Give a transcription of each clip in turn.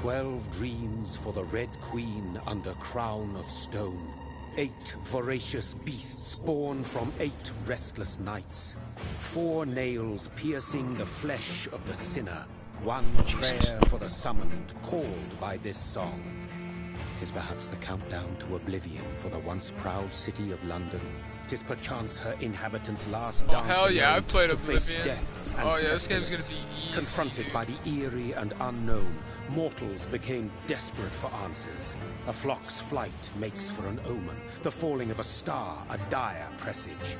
12 dreams for the Red Queen under crown of stone. 8 voracious beasts born from 8 restless nights. 4 nails piercing the flesh of the sinner. 1 prayer for the summoned, called by this song. 'Tis perhaps the countdown to oblivion for the once proud city of London. 'Tis perchance her inhabitants' last dance. Oh hell yeah, I've played to face Oblivion. death and Oh yeah, this game's pestilence. gonna be easy. Confronted dude. by the eerie and unknown, mortals became desperate for answers. A flock's flight makes for an omen, the falling of a star a dire presage.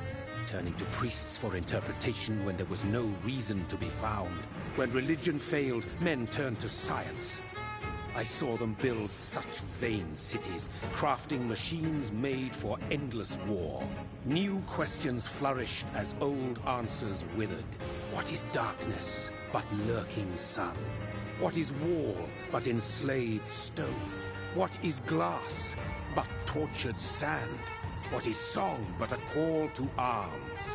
Turning to priests for interpretation when there was no reason to be found. When religion failed, men turned to science. I saw them build such vain cities, crafting machines made for endless war. New questions flourished as old answers withered. What is darkness but lurking sun? What is wall but enslaved stone? What is glass but tortured sand? What is song but a call to arms?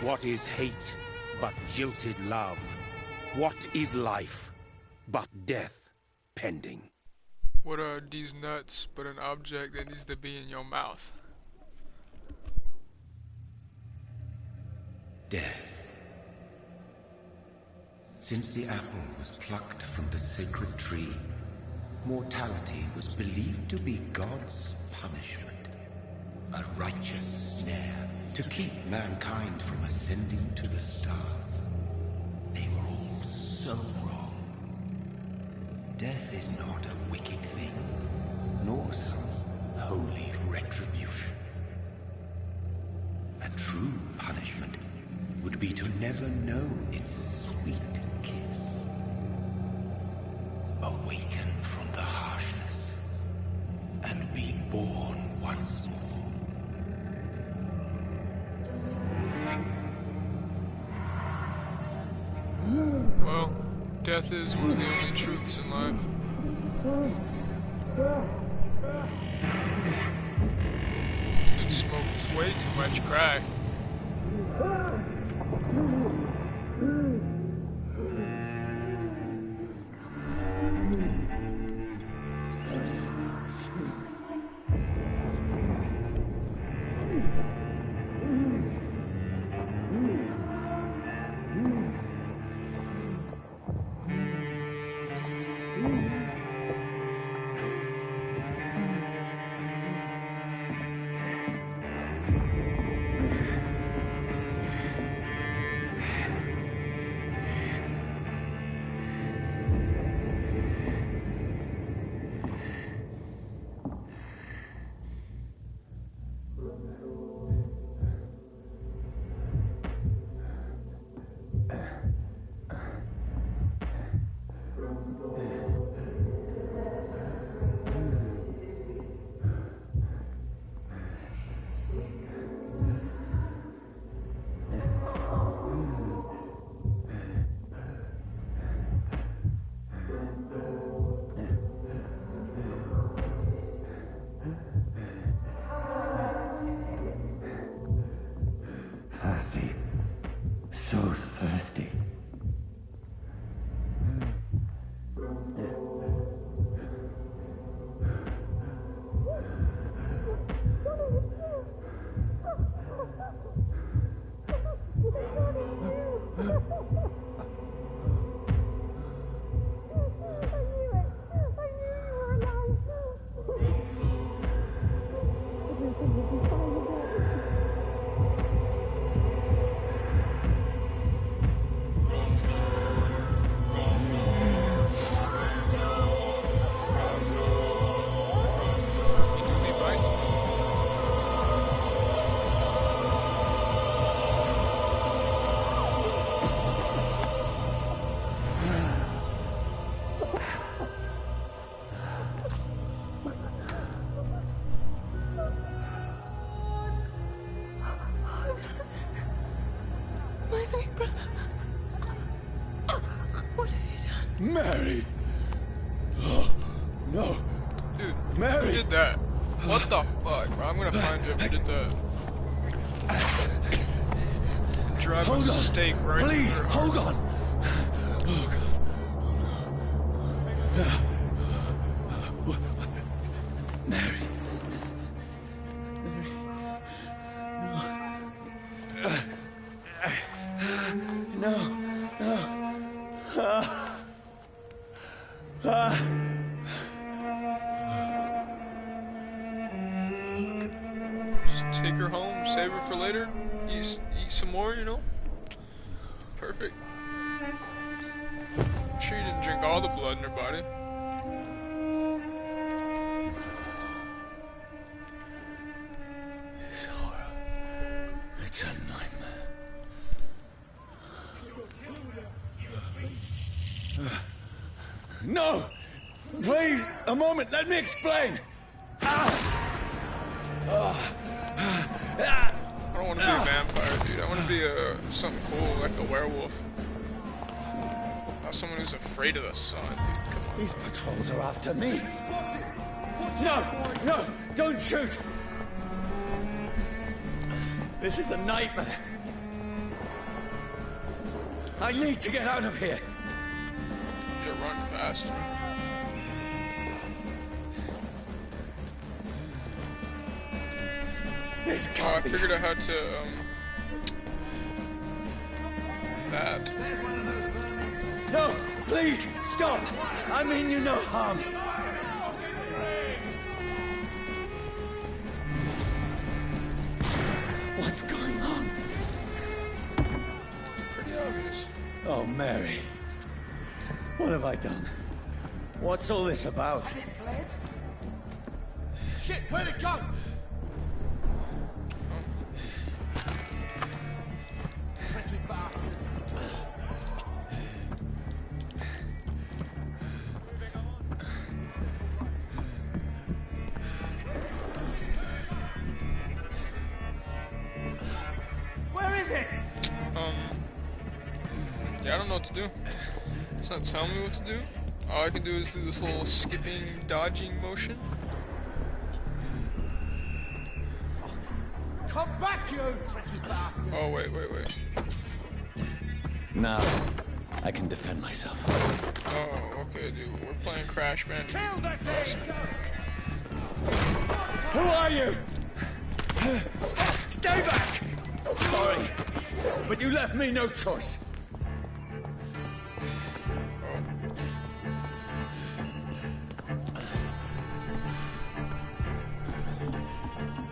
What is hate but jilted love? What is life but death pending? What are these nuts but an object that needs to be in your mouth? Death. Since the apple was plucked from the sacred tree, mortality was believed to be God's punishment. A righteous snare to keep mankind from ascending to the stars. They were all so wrong. Death is not a wicked thing, nor some holy retribution. A true punishment would be to never know its sweet kiss. Awaken from the harshness and be born once more. Well, death is one of the only truths in life. Dude smokes way too much crack. Mary! Oh, no. Dude, Mary! who did that? What the fuck, bro? I'm gonna find you who did that. Drive a stake right Please, through her. hold on! Oh, God. No. Just take her home, save her for later, eat some more, you know? Perfect. I'm sure you didn't drink all the blood in her body. This horror. It's a nightmare. No! Please, a moment, let me explain! I don't want to be a vampire, dude. I want to be something cool, like a werewolf. Not someone who's afraid of the sun, dude. Come on. These patrols are after me. No! Don't shoot! This is a nightmare. I need to get out of here. You run fast. This Oh, I can't be. figured out how to, that. No, please, stop! I mean you no harm. What's going on? Pretty obvious. Oh, Mary. What have I done? What's all this about? Shit, where'd it go? Tricky bastards. Where is it? Yeah, I don't know what to do. It's not telling me what to do. All I can do is do this little skipping, dodging motion. Come back, you! Tricky bastards. Oh, wait. Now, I can defend myself. Oh, okay, dude. We're playing Crash Bandicoot. Kill that thing! Who are you? Stay back! Sorry, but you left me no choice.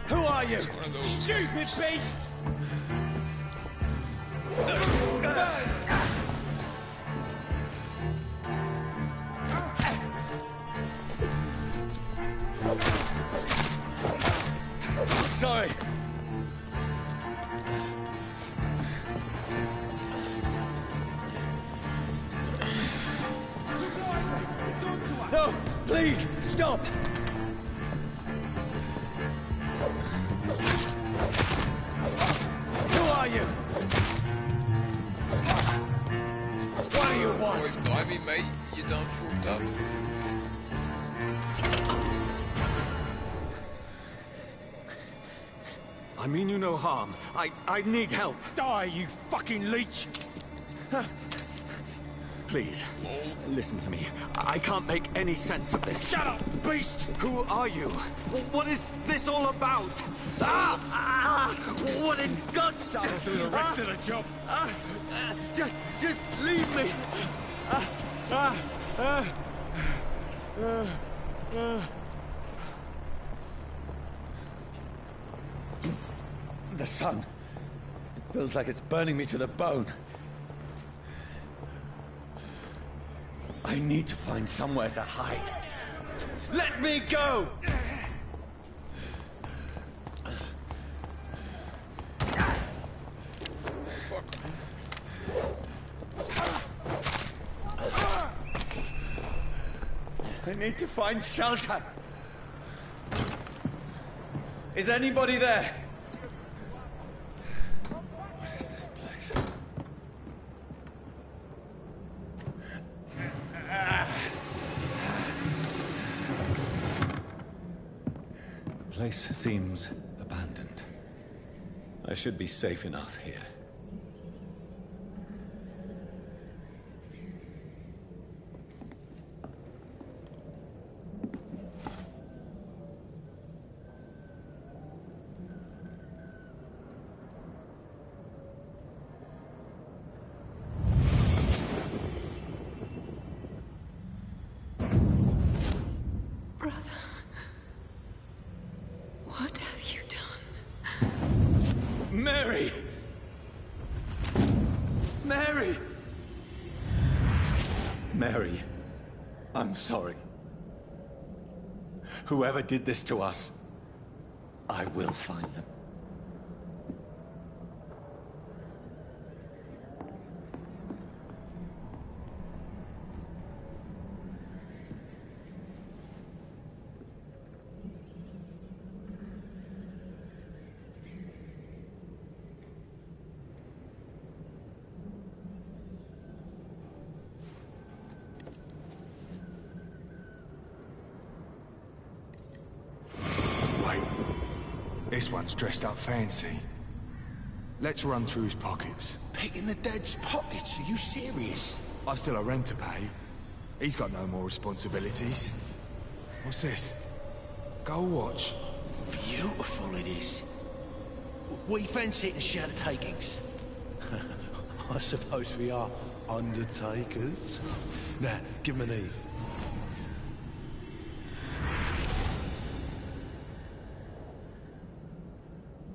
Who are you? One of those. Stupid beast! Sorry. No, please, stop! Who are you? What do you want? Boy, blimey, mate. You done fucked up. I mean you no harm. I need help. Die, you fucking leech! Please, listen to me. I can't make any sense of this. Shut up, beast! Who are you? What is this all about? What in God's name? Do the rest of the job. Just leave me. The sun. It feels like it's burning me to the bone. I need to find somewhere to hide. Let me go! Fuck. I need to find shelter. Is anybody there? What is this place? The place seems abandoned. I should be safe enough here. Mary, I'm sorry. Whoever did this to us, I will find them. This one's dressed up fancy. Let's run through his pockets. Picking the dead's pockets? Are you serious? I've still a rent to pay. He's got no more responsibilities. What's this? Gold watch. Beautiful it is. We fancy it and share the takings. I suppose we are undertakers. Now, give him an Eve.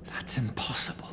That's impossible.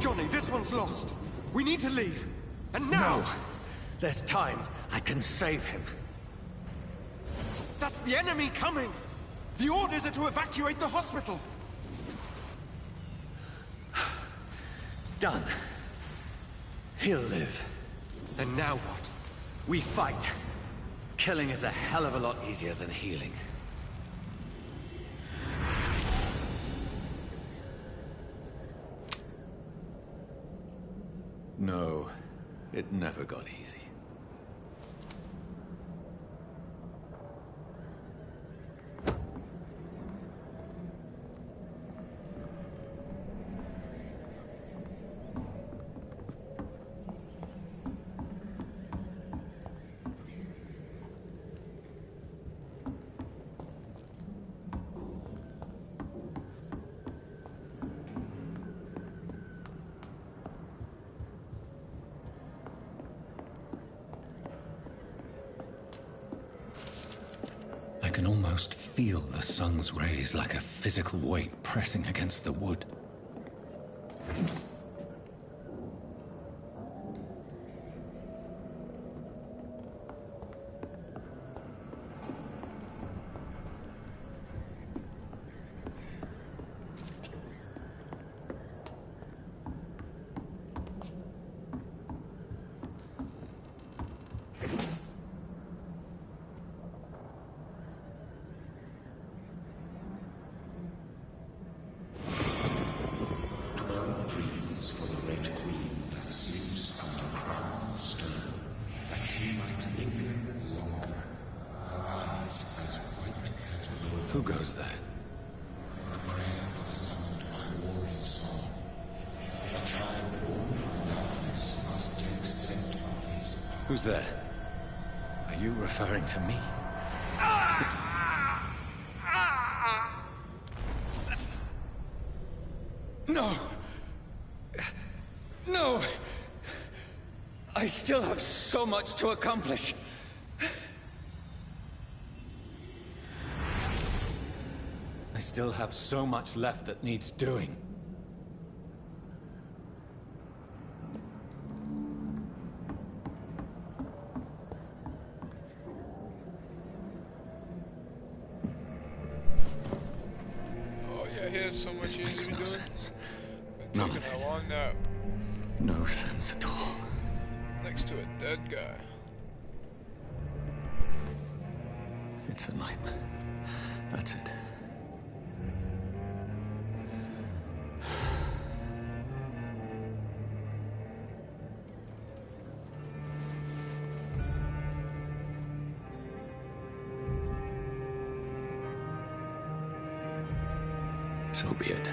Johnny, this one's lost. We need to leave. And now! No. There's time. I can save him. That's the enemy coming! The orders are to evacuate the hospital! Done. He'll live. And now what? We fight. Killing is a hell of a lot easier than healing. No, it never got easy. I can almost feel the sun's rays like a physical weight pressing against the wood. Who goes there? A prayer for the summoned by warring soul. A child born from darkness must accept of his power. Who's there? Are you referring to me? No! No! I still have so much to accomplish. I still have so much left that needs doing. Oh yeah, here's so much easier to be doing. Sense. Been None taking of that it. long nap No sense at all. next to a dead guy. It's a nightmare. That's it. So be it.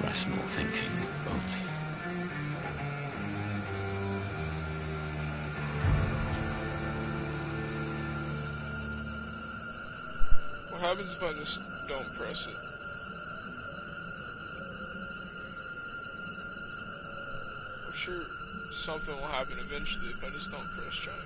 Rational thinking only. What happens if I just don't press it? I'm sure something will happen eventually if I just don't press triangle.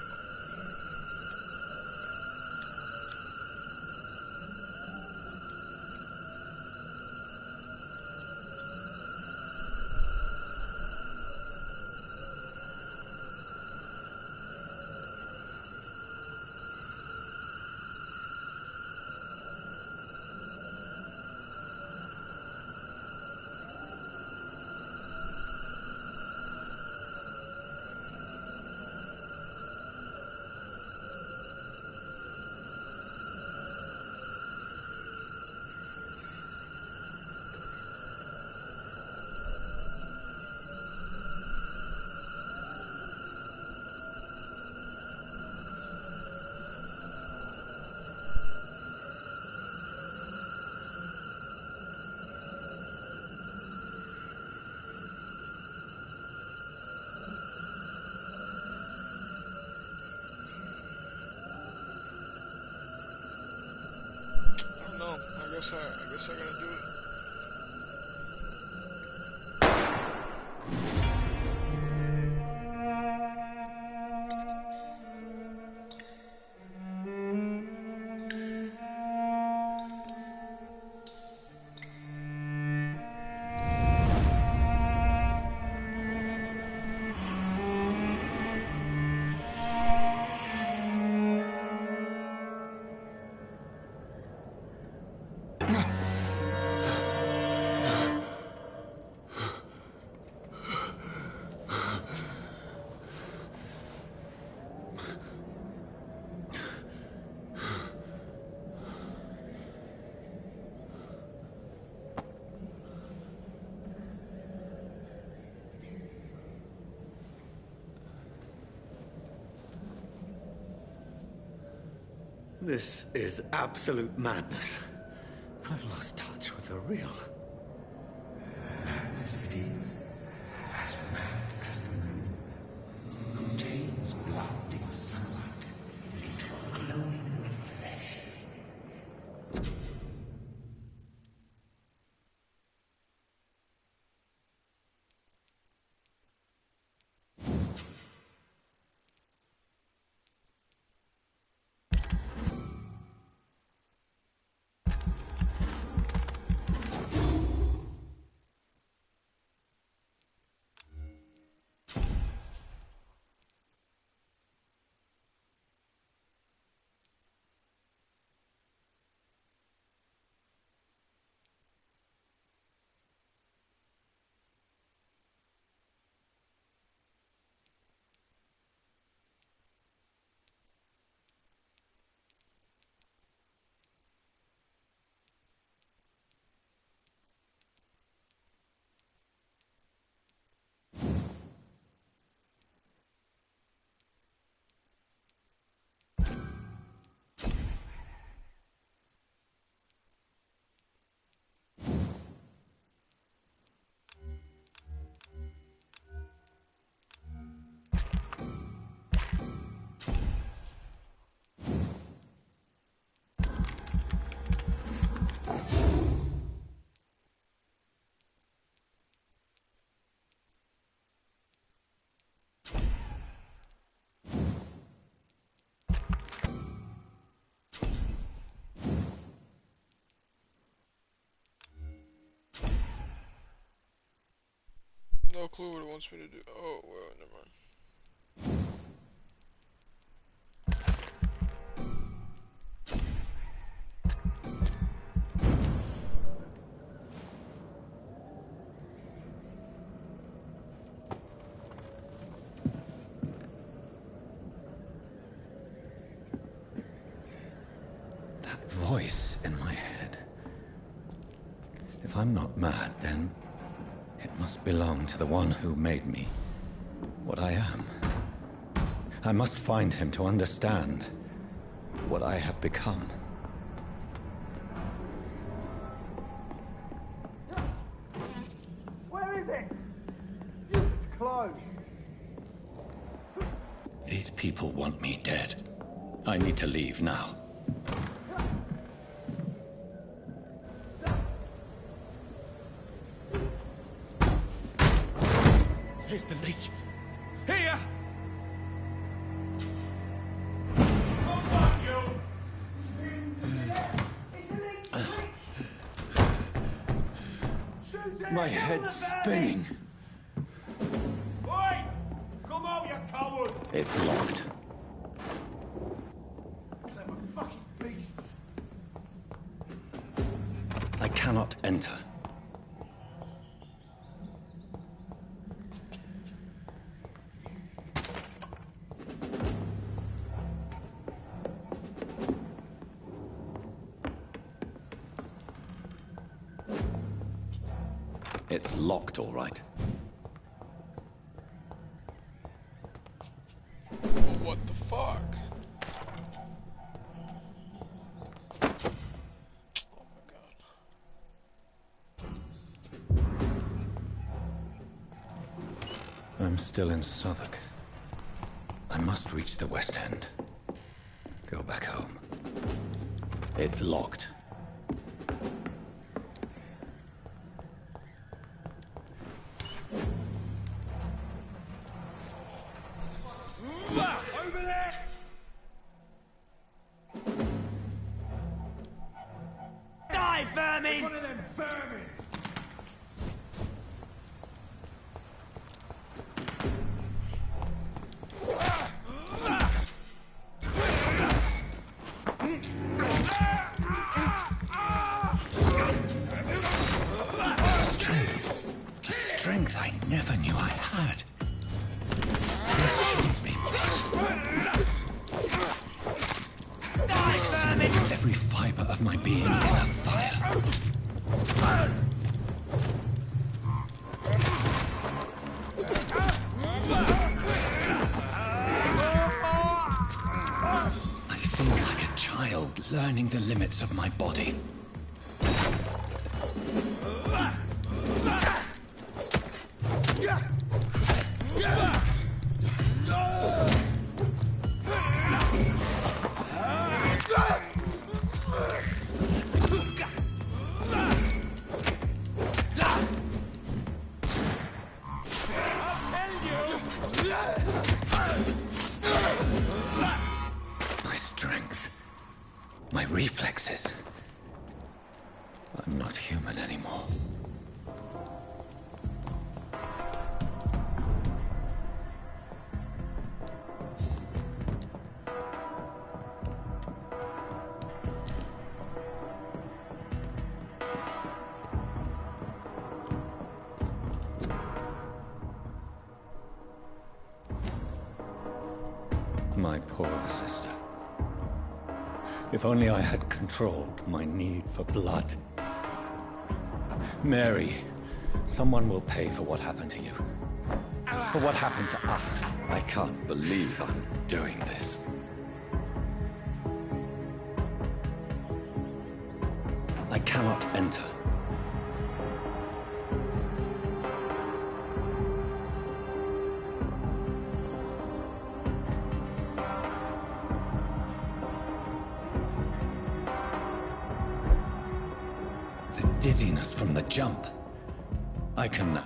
No, I guess I gotta do it. This is absolute madness. I've lost touch with the real. Madness it is, as mad as the moon, who changes blinding sunlight into a glowing reflection. No clue what it wants me to do. Oh, well, never mind. That voice in my head. If I'm not mad, then It must belong to the one who made me what I am. I must find him to understand what I have become. Where is it? It's closed. These people want me dead. I need to leave now. Here's the leech. Here! My head's spinning. Oi! Come out, you coward! It's locked. Clever fucking beasts. I cannot enter. It's locked, all right. What the fuck? Oh my god. I'm still in Southwark. I must reach the West End. Go back home. It's locked. Over there! Die, vermin! One of them vermin! A strength I never knew I had. Questions me. Every fiber of my being is a fire. I feel like a child learning the limits of my body. My strength, my reflexes. I'm not human anymore. My poor sister. If only I had controlled my need for blood. Mary, someone will pay for what happened to you. For what happened to us. I can't believe I'm doing this. I cannot enter. Dizziness from the jump. I can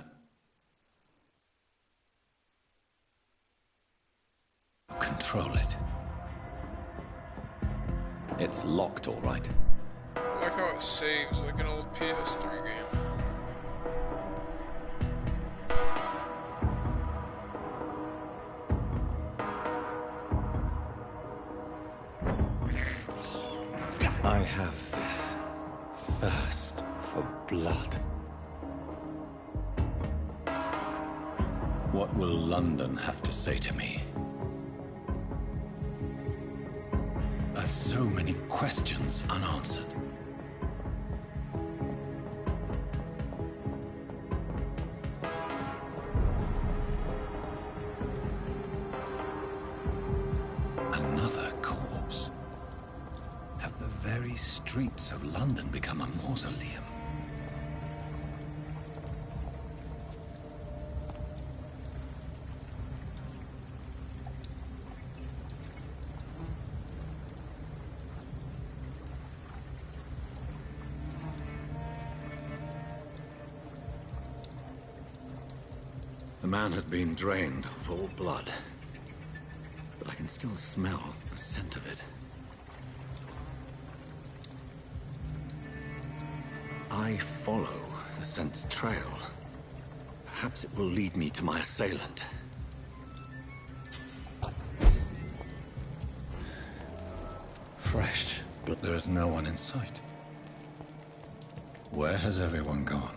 control it. It's locked, all right. I like how it saves like an old PS3 game. I have this thirst for blood. What will London have to say to me? I've so many questions unanswered. these streets of London become a mausoleum? The man has been drained of all blood, but I can still smell the scent of it. I follow the scent's trail. Perhaps it will lead me to my assailant. Fresh, but there is no one in sight. Where has everyone gone?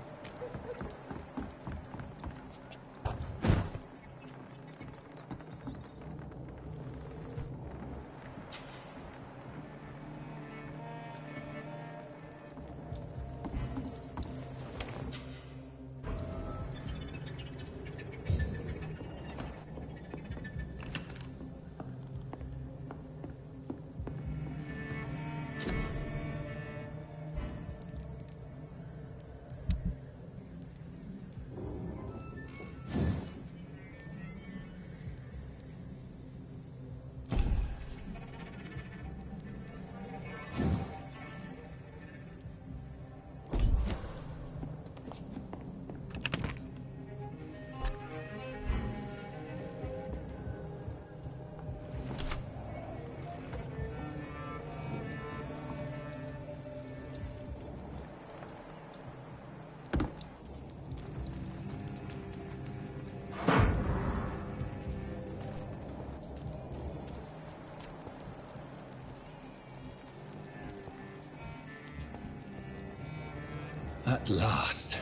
At last,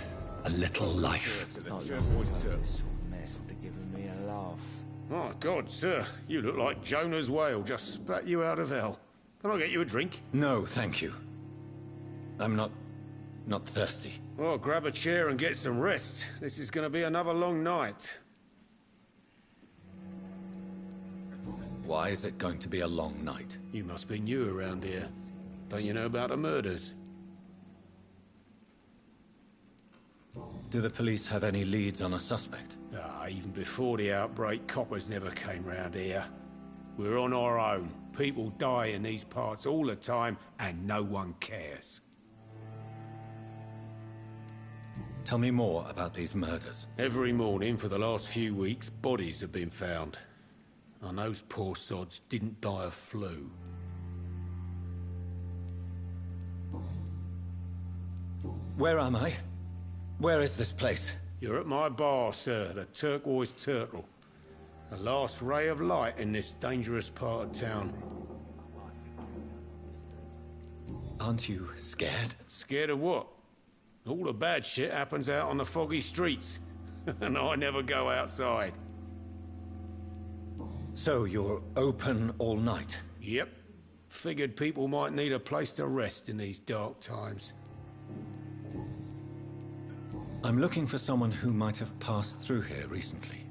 a little life. Mess would have given me a laugh. My God, sir, you look like Jonah's whale just spat you out of hell. Can I get you a drink? No, thank you. I'm not thirsty. Well, grab a chair and get some rest. This is going to be another long night. Why is it going to be a long night? You must be new around here. Don't you know about the murders? Do the police have any leads on a suspect? Even before the outbreak, coppers never came round here. We're on our own. People die in these parts all the time, and no one cares. Tell me more about these murders. Every morning for the last few weeks, bodies have been found. And those poor sods didn't die of flu. Where am I? Where is this place? You're at my bar, sir, the Turquoise Turtle. The last ray of light in this dangerous part of town. Aren't you scared? Scared of what? All the bad shit happens out on the foggy streets. And I never go outside. So you're open all night? Yep. Figured people might need a place to rest in these dark times. I'm looking for someone who might have passed through here recently.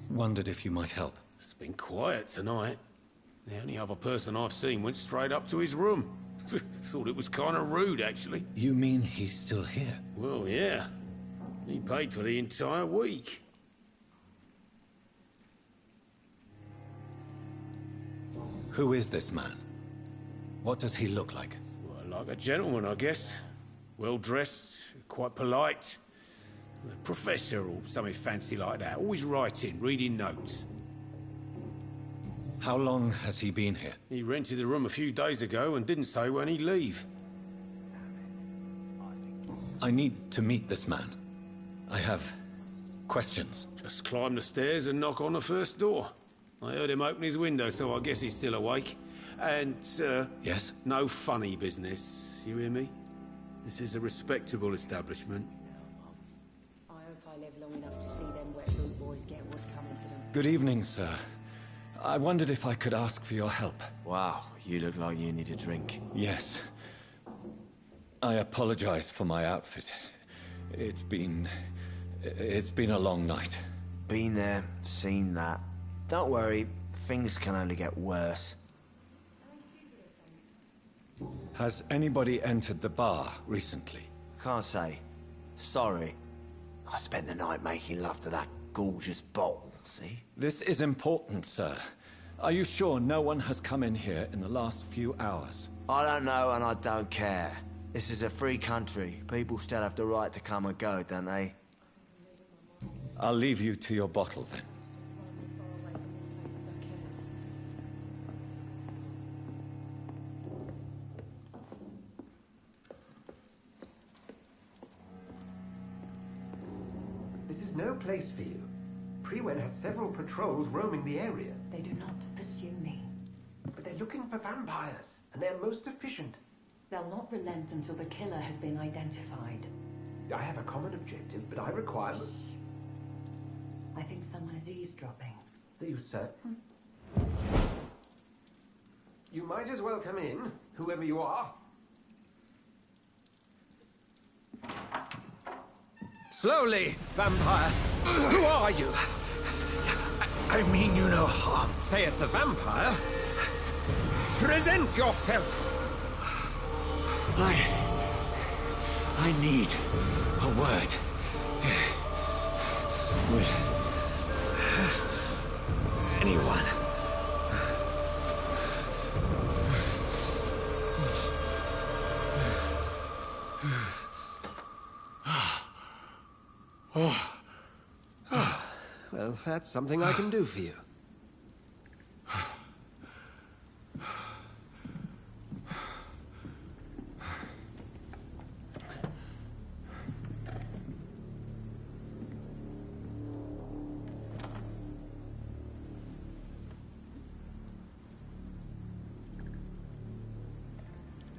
Wondered if you might help. It's been quiet tonight. The only other person I've seen went straight up to his room. Thought it was kind of rude, actually. You mean he's still here? Well, yeah. He paid for the entire week. Who is this man? What does he look like? Well, like a gentleman, I guess. Well-dressed, quite polite. A professor or something fancy like that. Always writing, reading notes. How long has he been here? He rented the room a few days ago and didn't say when he'd leave. I need to meet this man. I have questions. Just climb the stairs and knock on the first door. I heard him open his window, so I guess he's still awake. And, Yes? no funny business, you hear me? This is a respectable establishment. I hope I live long enough to see them wet boot boys get what's coming to them. Good evening, sir. I wondered if I could ask for your help. Wow, you look like you need a drink. Yes. I apologize for my outfit. It's been a long night. Been there, seen that. Don't worry, things can only get worse. Has anybody entered the bar recently? Can't say. Sorry. I spent the night making love to that gorgeous bottle, see? This is important, sir. Are you sure no one has come in here in the last few hours? I don't know and I don't care. This is a free country. People still have the right to come and go, don't they? I'll leave you to your bottle then. This is no place for you. Prewen has several patrols roaming the area. They do not pursue me. But they're looking for vampires, and they're most efficient. They'll not relent until the killer has been identified. I have a common objective, but I require... I think someone is eavesdropping. Are you certain? You might as well come in, whoever you are. Slowly, vampire! Who are you? I mean you no harm. Say it, the vampire. Present yourself! I need a word. With anyone. Well, that's something I can do for you.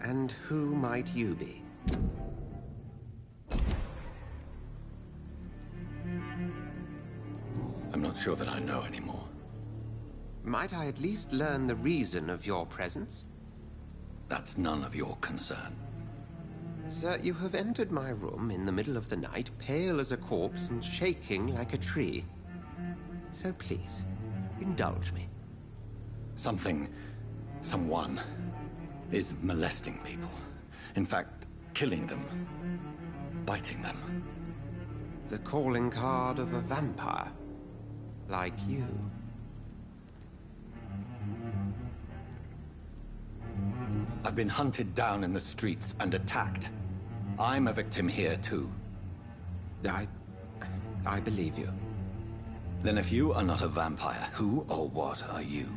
And who might you be? I'm not sure that I know anymore. Might I at least learn the reason of your presence? That's none of your concern. Sir, you have entered my room in the middle of the night, pale as a corpse and shaking like a tree. So please, indulge me. Someone is molesting people. In fact, killing them. Biting them. The calling card of a vampire. Like you. I've been hunted down in the streets and attacked. I'm a victim here, too. I believe you. Then if you are not a vampire, who or what are you?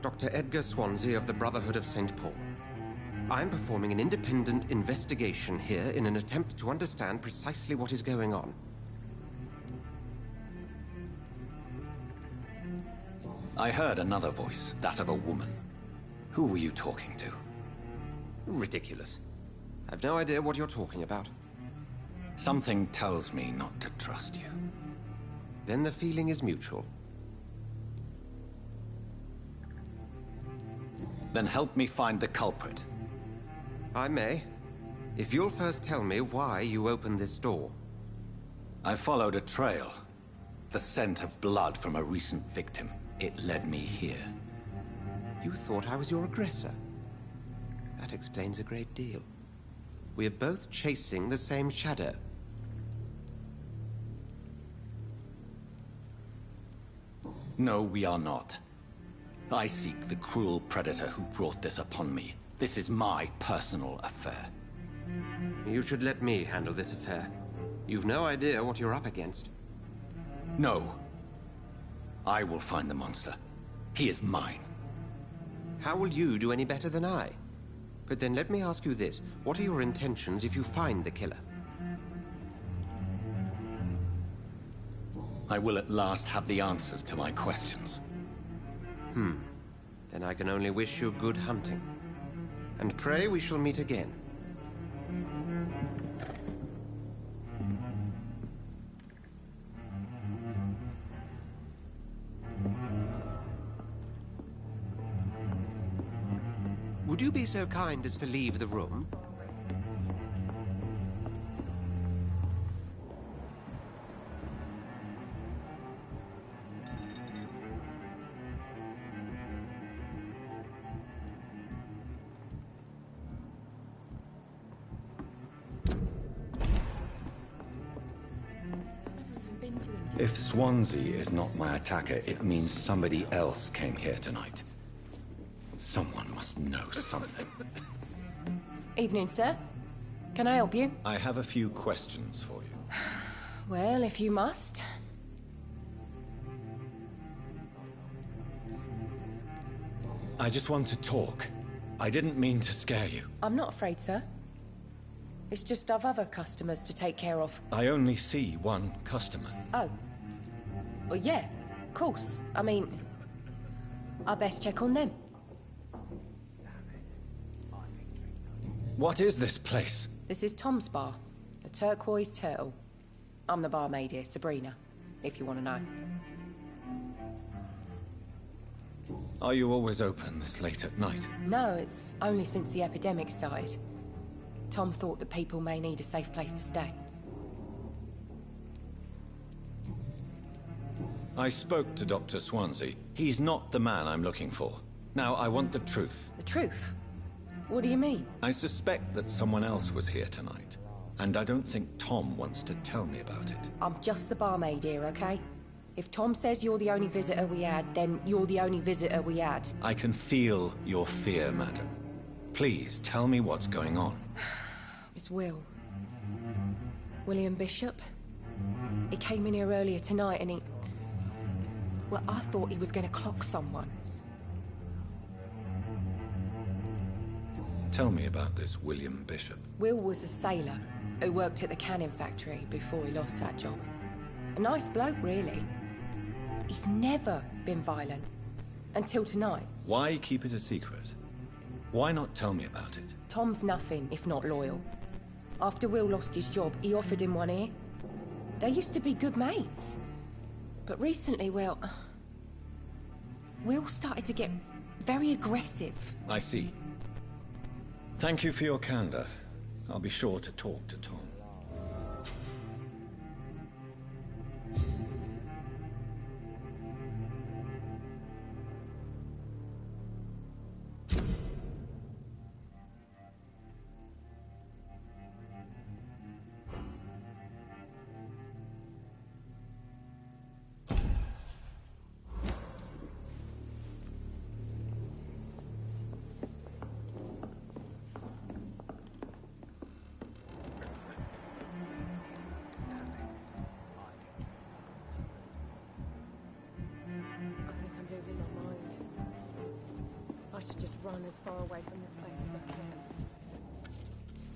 Dr. Edgar Swansea of the Brotherhood of St. Paul. I'm performing an independent investigation here in an attempt to understand precisely what is going on. I heard another voice, that of a woman. Who were you talking to? Ridiculous. I've no idea what you're talking about. Something tells me not to trust you. Then the feeling is mutual. Then help me find the culprit. I may. If you'll first tell me why you opened this door. I followed a trail. The scent of blood from a recent victim. It led me here. You thought I was your aggressor. That explains a great deal. We're both chasing the same shadow. No, we are not. I seek the cruel predator who brought this upon me. This is my personal affair. You should let me handle this affair. You've no idea what you're up against. No. I will find the monster. He is mine. How will you do any better than I? But then let me ask you this. What are your intentions if you find the killer? I will at last have the answers to my questions. Then I can only wish you good hunting. And pray we shall meet again. Would you be so kind as to leave the room? If Swansea is not my attacker, it means somebody else came here tonight. Someone must know something. Evening, sir. Can I help you? I have a few questions for you. Well, if you must. I just want to talk. I didn't mean to scare you. I'm not afraid, sir. It's just I've other customers to take care of. I only see one customer. Oh. Well, yeah, of course. I mean, I best check on them. What is this place? This is Tom's bar, the Turquoise Turtle. I'm the barmaid here, Sabrina, if you want to know. Are you always open this late at night? No, it's only since the epidemic started. Tom thought that people may need a safe place to stay. I spoke to Dr. Swansea. He's not the man I'm looking for. Now, I want the truth. The truth? What do you mean? I suspect that someone else was here tonight. And I don't think Tom wants to tell me about it. I'm just the barmaid here, okay? If Tom says you're the only visitor we had, then you're the only visitor we had. I can feel your fear, madam. Please, tell me what's going on. It's Will. William Bishop. He came in here earlier tonight and he... Well, I thought he was going to clock someone. Tell me about this William Bishop. Will was a sailor who worked at the canning factory before he lost that job. A nice bloke, really. He's never been violent. Until tonight. Why keep it a secret? Why not tell me about it? Tom's nothing if not loyal. After Will lost his job, he offered him one ear. They used to be good mates. But recently, well... Will started to get very aggressive. I see. Thank you for your candor. I'll be sure to talk to Tom.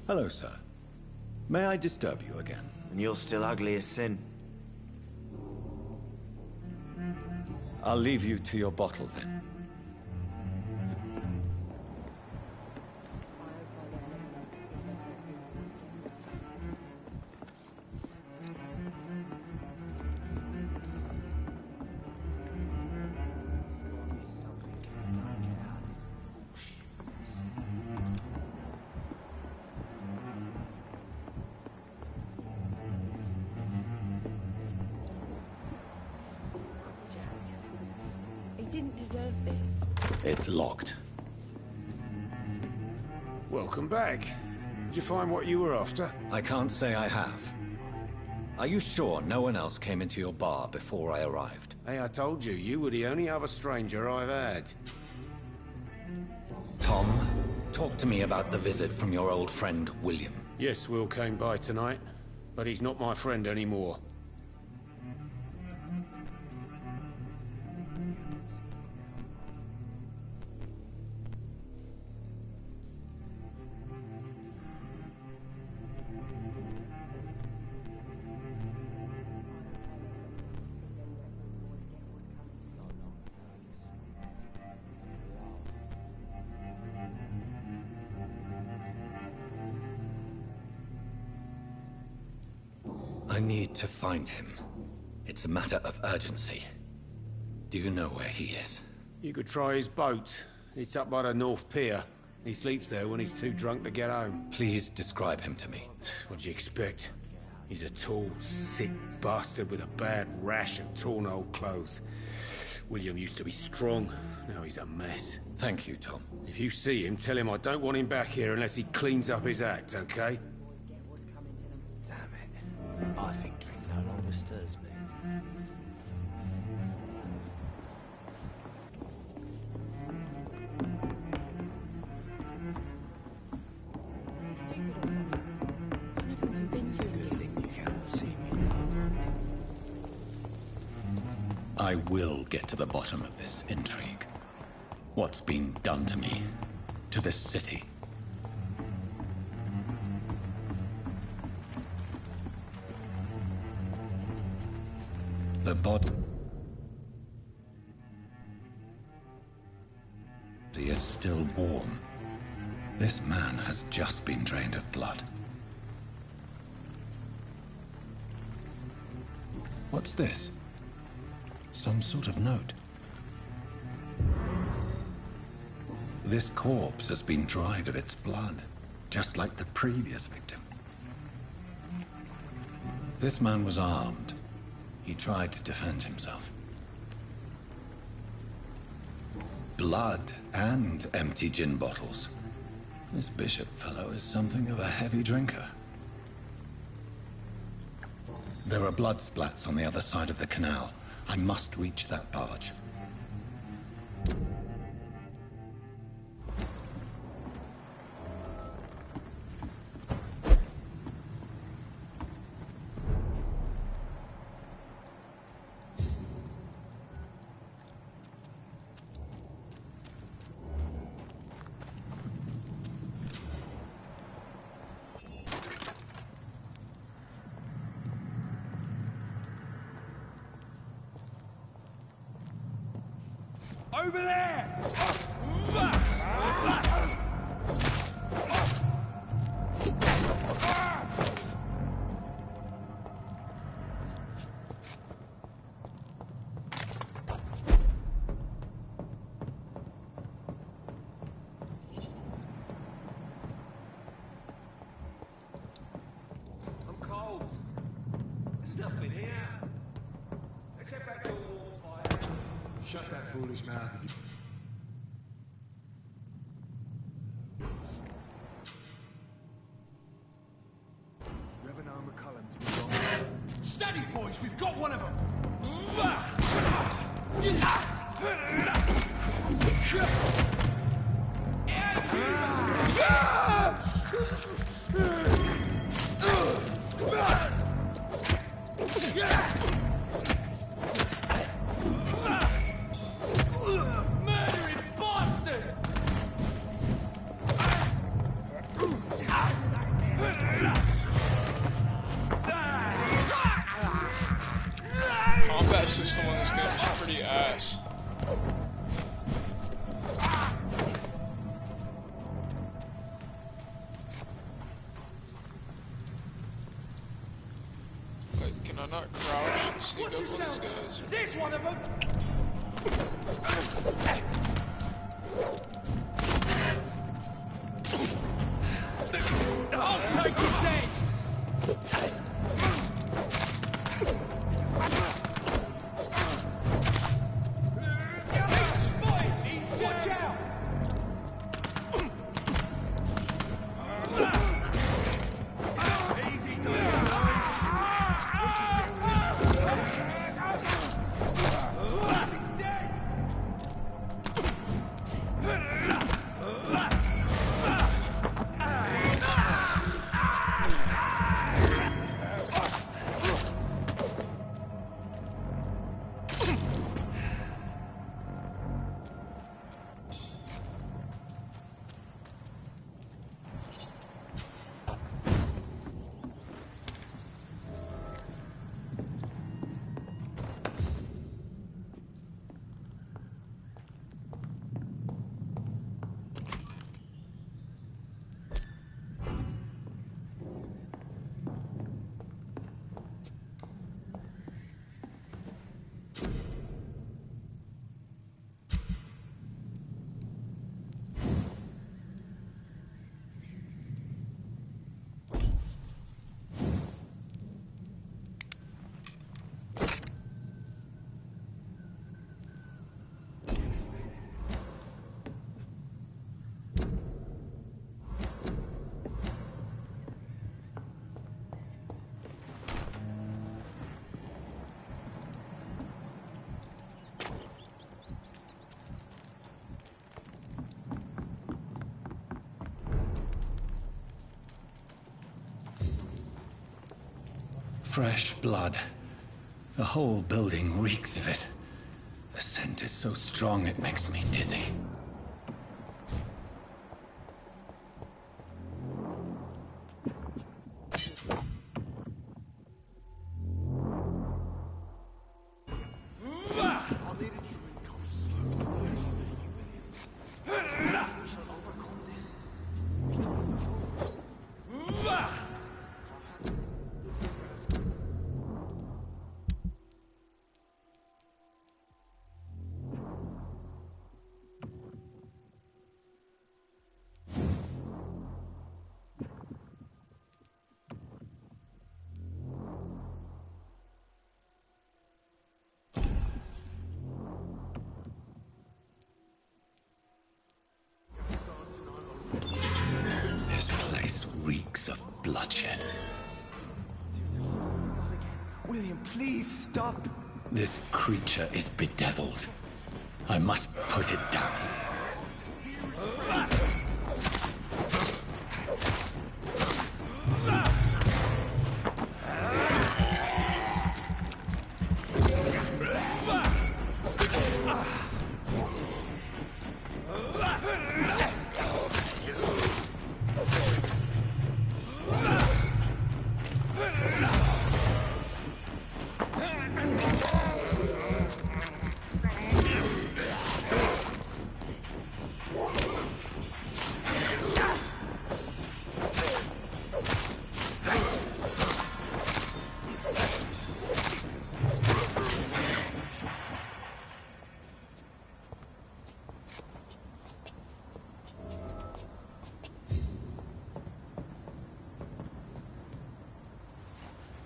Hello, sir. May I disturb you again? And you're still ugly as sin. I'll leave you to your bottle, then. It's locked. Welcome back. Did you find what you were after? I can't say I have. Are you sure no one else came into your bar before I arrived? Hey, I told you, you were the only other stranger I've had. Tom, talk to me about the visit from your old friend, William. Yes, Will came by tonight, but he's not my friend anymore. I need to find him. It's a matter of urgency. Do you know where he is? You could try his boat. It's up by the North Pier. He sleeps there when he's too drunk to get home. Please describe him to me. What'd you expect? He's a tall, sick bastard with a bad rash and torn old clothes. William used to be strong. Now he's a mess. Thank you, Tom. If you see him, tell him I don't want him back here unless he cleans up his act, okay? Damn it. I think drink no longer stirs me. Stupid or something. I've never even been to India. Good thing you cannot see me now. I will get to the bottom of this intrigue. What's been done to me, to this city. The body is still warm. This man has just been drained of blood. What's this? Some sort of note. This corpse has been dried of its blood, just like the previous victim. This man was armed. He tried to defend himself. Blood and empty gin bottles. This bishop fellow is something of a heavy drinker. There are blood splats on the other side of the canal. I must reach that barge. Over there! I'm cold. There's nothing here. Let's head back to a warm fire. Shut that foolish mouth of yours. Reverend McCullum to be wrong. Steady, boys, we've got one of them. Murdering bastard! Combat system on this game is pretty ass. Wait, can I not crouch and sneak up on these guys? There's one of them! I'll take his head! He's spotted! He's watch out! Easy does it, boys! He's dead! Fresh blood. The whole building reeks of it. The scent is so strong it makes me dizzy. Reeks of bloodshed. William, please stop. This creature is bedeviled. I must put it down.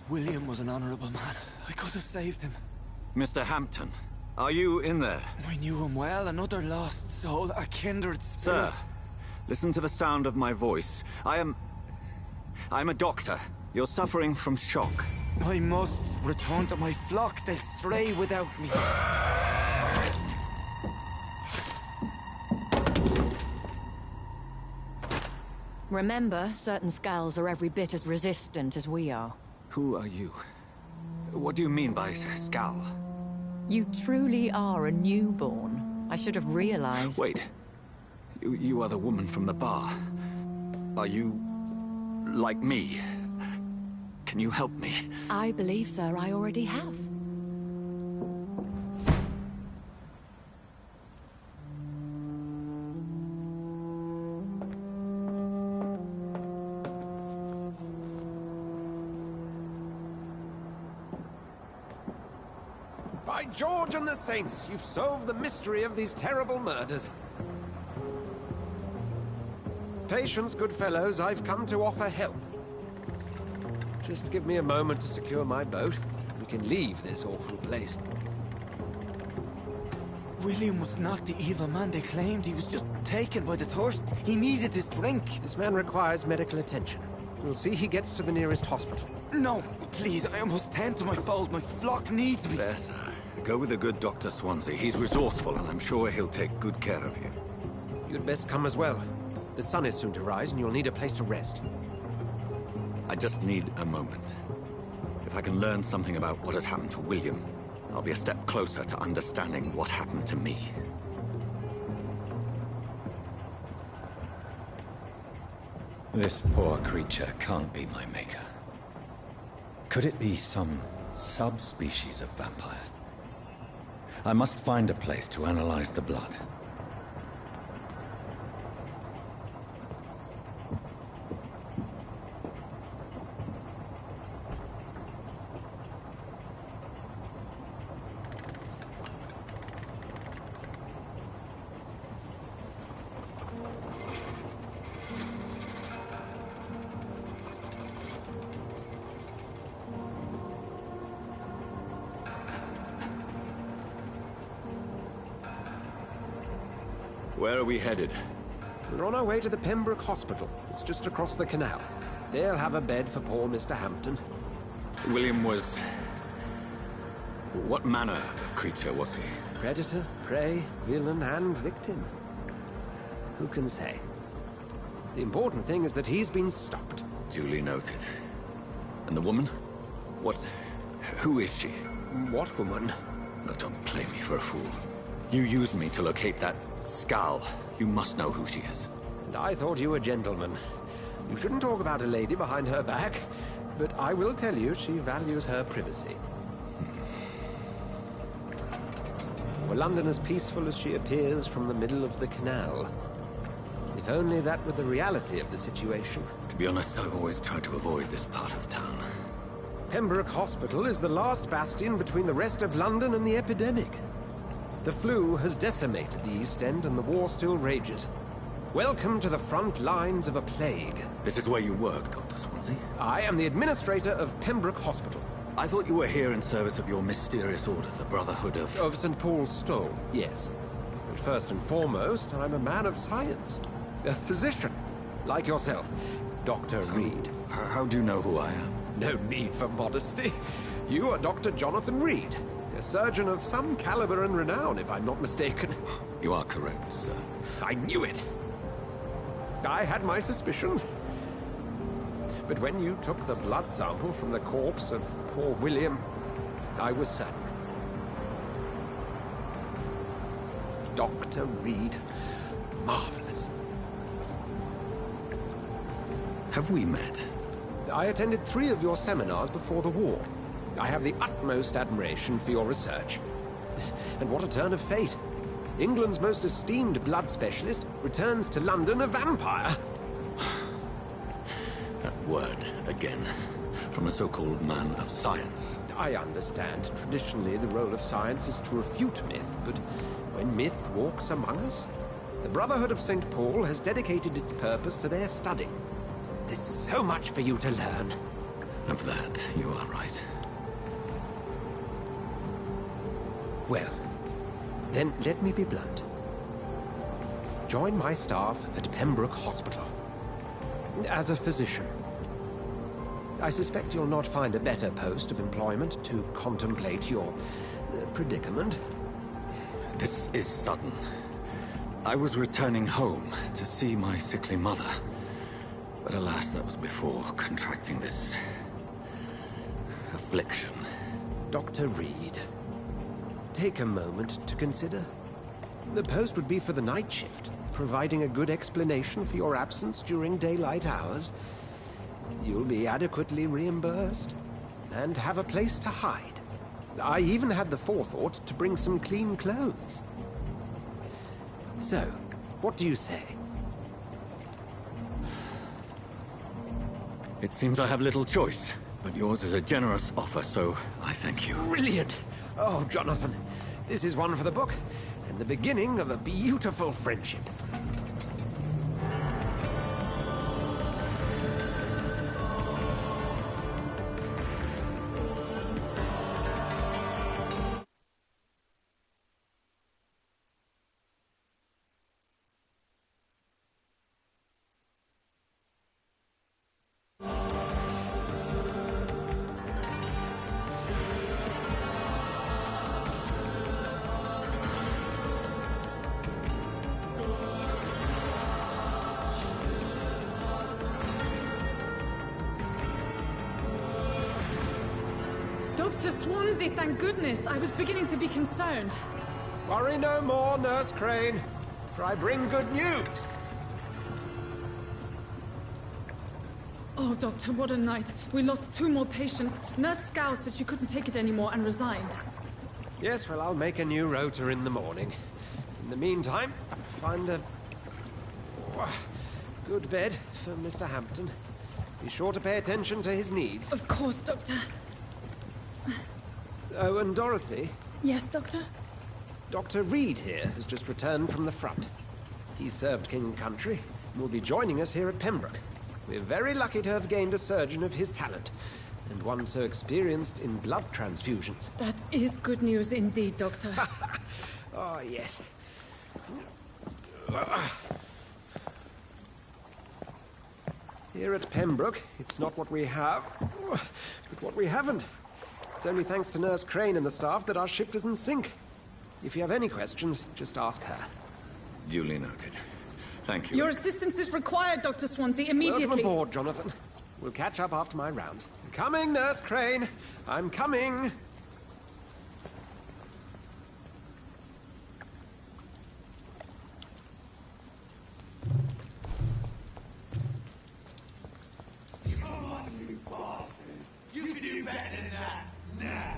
William was an honorable man. I could have saved him. Mr. Hampton, are you in there? I knew him well, another lost soul, a kindred spirit. Sir, listen to the sound of my voice. I'm a doctor. You're suffering from shock. I must return to my flock. They'll stray without me. Remember, certain skulls are every bit as resistant as we are. Who are you? What do you mean by Skal? You truly are a newborn. I should have realized. Wait. You are the woman from the bar. Are you... like me? Can you help me? I believe, sir, I already have. By George and the Saints, you've solved the mystery of these terrible murders. Patience, good fellows, I've come to offer help. Just give me a moment to secure my boat. We can leave this awful place. William was not the evil man they claimed. He was just taken by the thirst. He needed his drink. This man requires medical attention. We'll see he gets to the nearest hospital. No, please, I must tend to my fold. My flock needs me. There, sir. Go with the good Dr. Swansea. He's resourceful, and I'm sure he'll take good care of you. You'd best come as well. The sun is soon to rise, and you'll need a place to rest. I just need a moment. If I can learn something about what has happened to William, I'll be a step closer to understanding what happened to me. This poor creature can't be my maker. Could it be some subspecies of vampire? I must find a place to analyze the blood. Where are we headed? We're on our way to the Pembroke Hospital. It's just across the canal. They'll have a bed for poor Mr. Hampton. William was... what manner of creature was he? Predator, prey, villain, and victim. Who can say? The important thing is that he's been stopped. Duly noted. And the woman? What... who is she? What woman? Oh, don't play me for a fool. You used me to locate that skull. You must know who she is. And I thought you a gentleman. You shouldn't talk about a lady behind her back, but I will tell you she values her privacy. Were London as peaceful as she appears from the middle of the canal? If only that were the reality of the situation. To be honest, I've always tried to avoid this part of town. Pembroke Hospital is the last bastion between the rest of London and the epidemic. The flu has decimated the East End and the war still rages. Welcome to the front lines of a plague. This is where you work, Dr. Swansea? I am the administrator of Pembroke Hospital. I thought you were here in service of your mysterious order, the Brotherhood of... Of St. Paul's Stole, yes. But first and foremost, I'm a man of science. A physician, like yourself, Dr. Reed. How do you know who I am? No need for modesty. You are Dr. Jonathan Reed, a surgeon of some caliber and renown, if I'm not mistaken. You are correct, sir. I knew it! I had my suspicions. But when you took the blood sample from the corpse of poor William, I was certain. Dr. Reed. Marvelous. Have we met? I attended 3 of your seminars before the war. I have the utmost admiration for your research. And what a turn of fate. England's most esteemed blood specialist returns to London a vampire. That word, again, from a so-called man of science. I understand. Traditionally, the role of science is to refute myth, but when myth walks among us, the Brotherhood of St. Paul has dedicated its purpose to their study. There's so much for you to learn. Of that, you are right. Well, then let me be blunt. Join my staff at Pembroke Hospital. As a physician. I suspect you'll not find a better post of employment to contemplate your predicament. This is sudden. I was returning home to see my sickly mother. But alas, that was before contracting this... affliction. Dr. Reed, take a moment to consider. The post would be for the night shift, providing a good explanation for your absence during daylight hours. You'll be adequately reimbursed, and have a place to hide. I even had the forethought to bring some clean clothes. So, what do you say? It seems I have little choice, but yours is a generous offer, so I thank you. Brilliant! Oh, Jonathan, this is one for the book, and the beginning of a beautiful friendship. Dr. Swansea, thank goodness. I was beginning to be concerned. Worry no more, Nurse Crane, for I bring good news. Oh, Doctor, what a night. We lost 2 more patients. Nurse Scow said she couldn't take it anymore and resigned. Yes, well, I'll make a new rota in the morning. In the meantime, find a... good bed for Mr. Hampton. Be sure to pay attention to his needs. Of course, Doctor. Oh, and Dorothy? Yes, Doctor? Dr. Reed here has just returned from the front. He served King and Country and will be joining us here at Pembroke. We're very lucky to have gained a surgeon of his talent, and one so experienced in blood transfusions. That is good news indeed, Doctor. Oh, yes. Here at Pembroke, it's not what we have, but what we haven't. It's only thanks to Nurse Crane and the staff that our ship doesn't sink. If you have any questions, just ask her. Duly noted. Thank you. Your assistance is required, Dr. Swansea, immediately. Welcome aboard, Jonathan. We'll catch up after my rounds. Coming, Nurse Crane! I'm coming! You can do better than that. Now,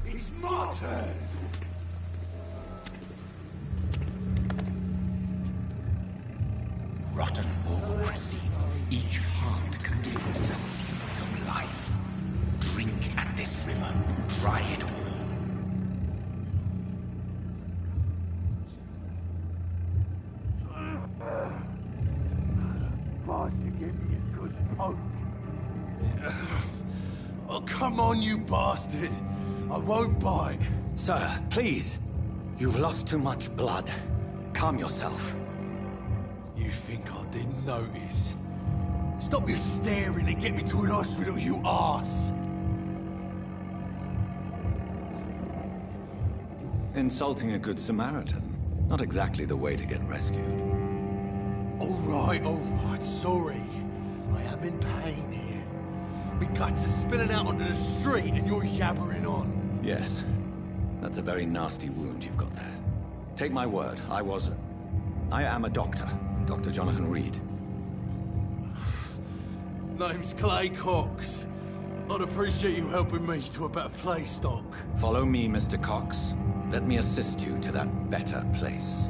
it's my turn. Rotten autocracy. Each heart contains the seeds of life. Drink at this river. Dry it all. Bastard, give me a good poke. Oh, come on, you bastard. I won't bite. Sir, please. You've lost too much blood. Calm yourself. You think I didn't notice? Stop your staring and get me to an hospital, you arse! Insulting a good Samaritan. Not exactly the way to get rescued. All right, sorry. I am in pain here. My guts are spilling out onto the street and you're yabbering on. Yes. That's a very nasty wound you've got there. Take my word, I am a doctor. Dr. Jonathan Reed. Name's Clay Cox. I'd appreciate you helping me to a better place, Doc. Follow me, Mr. Cox. Let me assist you to that better place.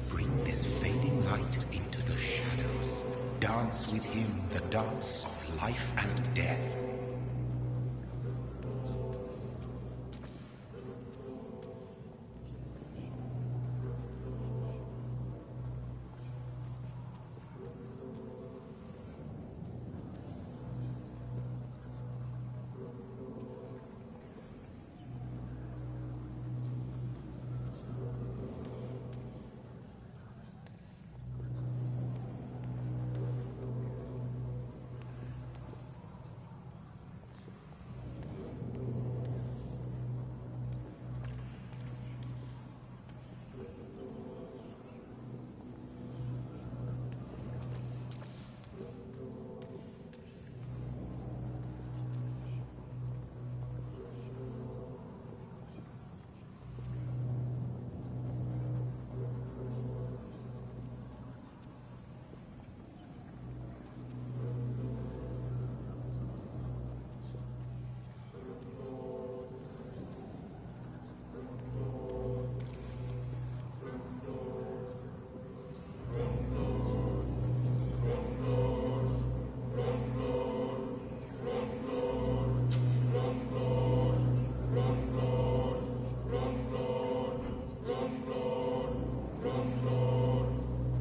Bring this fading light into the shadows. Dance with him the dance of life and death.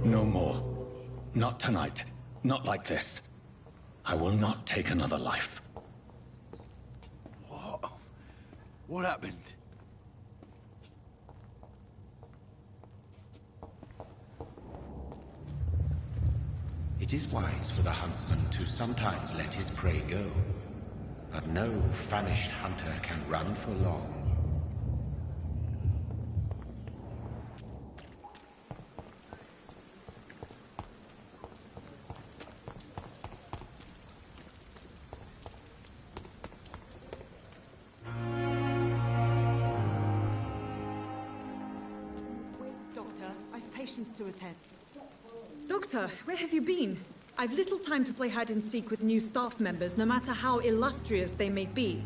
No more. Not tonight. Not like this. I will not take another life. What? What happened? It is wise for the huntsman to sometimes let his prey go. But no famished hunter can run for long. Doctor, I've patients to attend. Doctor, where have you been? I've little time to play hide and seek with new staff members, no matter how illustrious they may be.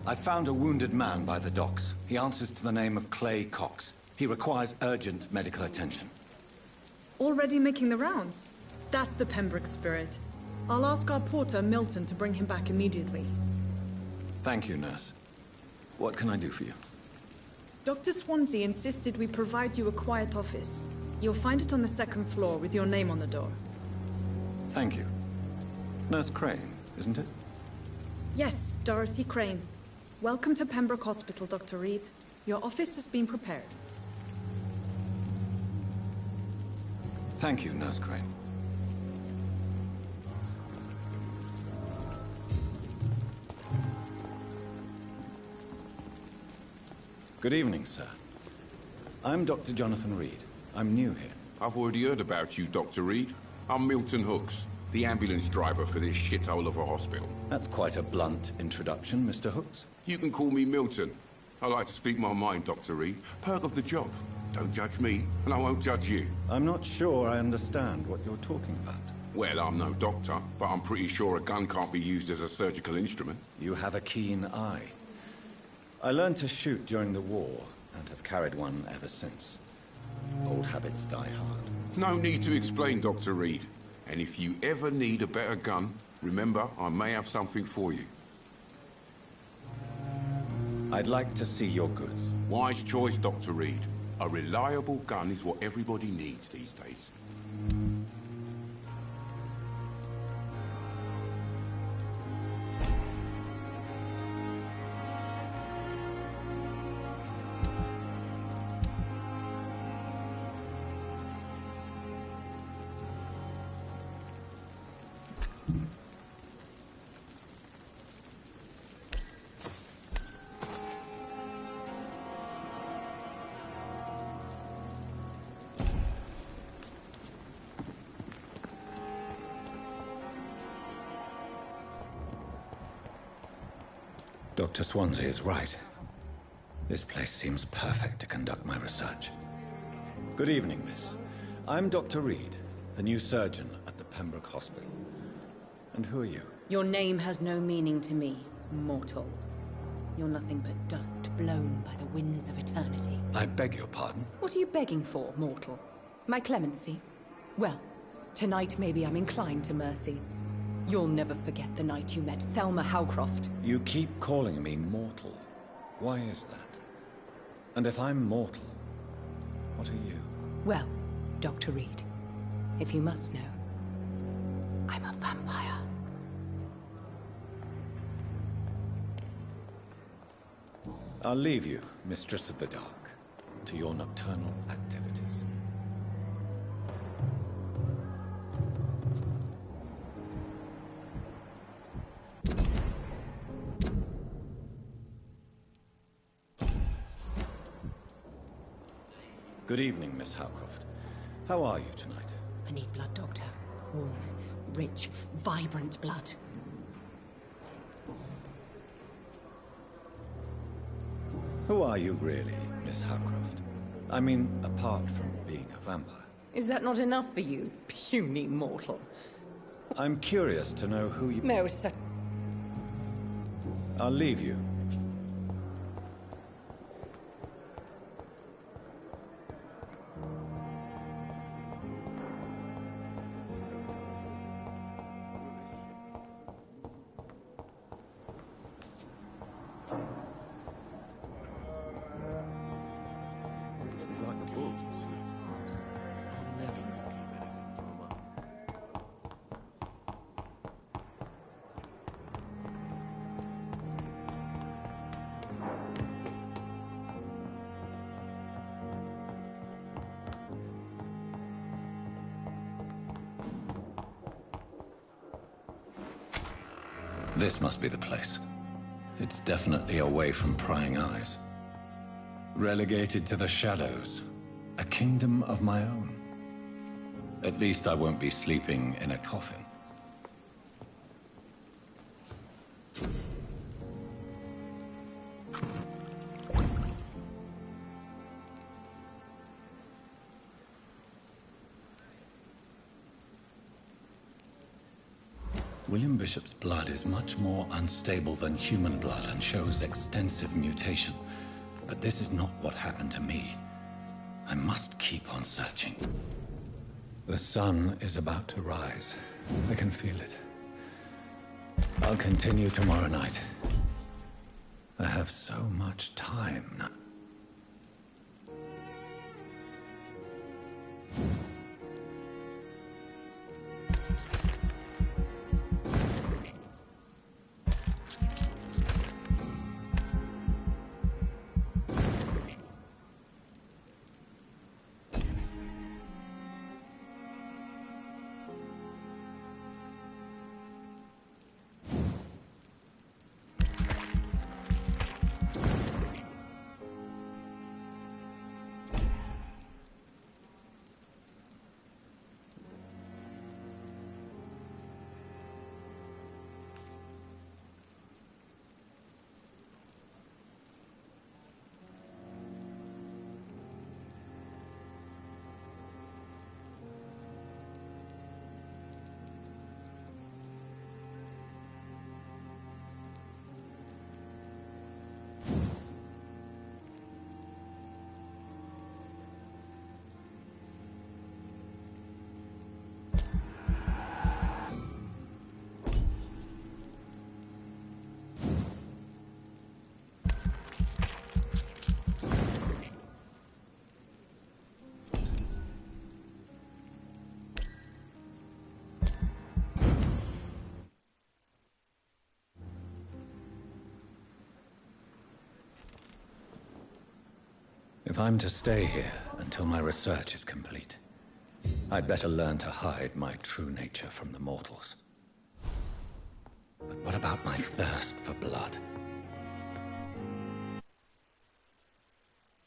I found a wounded man by the docks. He answers to the name of Clay Cox. He requires urgent medical attention. Already making the rounds? That's the Pembroke spirit. I'll ask our porter, Milton, to bring him back immediately. Thank you, nurse. What can I do for you? Dr. Swansea insisted we provide you a quiet office. You'll find it on the second floor with your name on the door. Thank you. Nurse Crane, isn't it? Yes, Dorothy Crane. Welcome to Pembroke Hospital, Dr. Reed. Your office has been prepared. Thank you, Nurse Crane. Good evening, sir. I'm Dr. Jonathan Reed. I'm new here. I've already heard about you, Dr. Reed. I'm Milton Hooks, the ambulance driver for this shithole of a hospital. That's quite a blunt introduction, Mr. Hooks. You can call me Milton. I like to speak my mind, Dr. Reed. Perk of the job. Don't judge me, and I won't judge you. I'm not sure I understand what you're talking about. Well, I'm no doctor, but I'm pretty sure a gun can't be used as a surgical instrument. You have a keen eye. I learned to shoot during the war, and have carried one ever since. Old habits die hard. No need to explain, Dr. Reed. And if you ever need a better gun, remember, I may have something for you. I'd like to see your goods. Wise choice, Dr. Reed. A reliable gun is what everybody needs these days. Dr. Swansea is right. This place seems perfect to conduct my research. Good evening, miss. I'm Dr. Reed, the new surgeon at the Pembroke Hospital. And who are you? Your name has no meaning to me, mortal. You're nothing but dust blown by the winds of eternity. I beg your pardon? What are you begging for, mortal? My clemency? Well, tonight maybe I'm inclined to mercy. You'll never forget the night you met Thelma Howcroft. You keep calling me mortal. Why is that? And if I'm mortal, what are you? Well, Dr. Reed, if you must know, I'm a vampire. I'll leave you, Mistress of the Dark, to your nocturnal activities. Good evening, Miss Howcroft. How are you tonight? I need blood, Doctor. Warm, rich, vibrant blood. Who are you really, Miss Howcroft? I mean, apart from being a vampire. Is that not enough for you, puny mortal? I'm curious to know who you... No, sir. I'll leave you. This must be the place. It's definitely away from prying eyes. Relegated to the shadows. A kingdom of my own. At least I won't be sleeping in a coffin. William Bishop's blood is much more unstable than human blood and shows extensive mutation. But this is not what happened to me. I must keep on searching. The sun is about to rise. I can feel it. I'll continue tomorrow night. I have so much time now. If I'm to stay here until my research is complete, I'd better learn to hide my true nature from the mortals. But what about my thirst